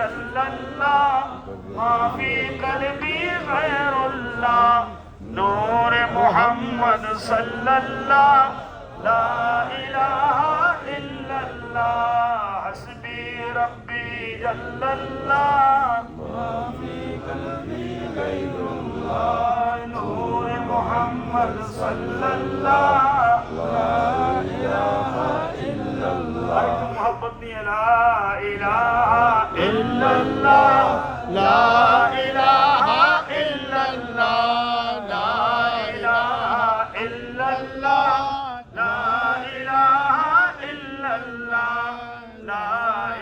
जल्लल्लाह माफी कल्बी गैरुल्लाह नूर मोहम्मद सल्लल्लाह ला इलाहा इल्लल्लाह हस्बी रब्बी जल्लल्लाह माफी कल्बी गैरुल्लाह नूर मोहम्मद सल्लल्लाह ला इलाहा इल्लल्लाह मोहब्बत नहीं ला इलाहा इल्लल्लाह ला इलाहा इल्लल्लाह ला इलाहा इल्लल्लाह ला इलाहा इल्लल्लाह ला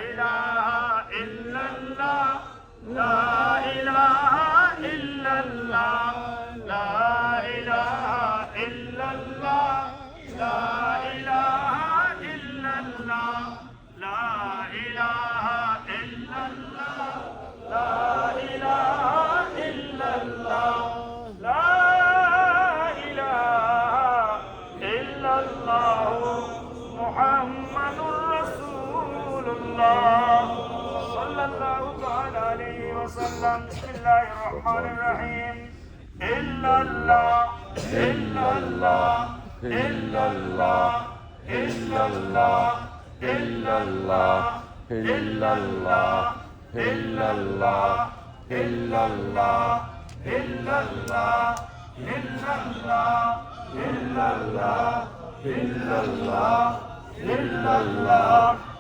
इलाहा इल्लल्लाह ला इलाहा इल्लल्लाह ला इलाहा इल्लल्लाह ला इलाहा इल्लल्लाह ला इलाहा इल्लल्लाह ला इलाहा इल्लल्लाह ला इलाहा इल्लल्लाह मुहम्मदुर रसूलुल्लाह सल्लल्लाहु तआला अलैहि वसल्लम बिस्मिल्लाहिर रहमानिर रहीम इल्लल्लाह इल्लल्लाह इल्लल्लाह इल्लल्लाह इल्लल्लाह इल्लल्लाह इल्लल्लाह इल्लल्लाह इल्लल्लाह इल्लल्लाह इल्लल्लाह इल्लल्लाह इल्लल्लाह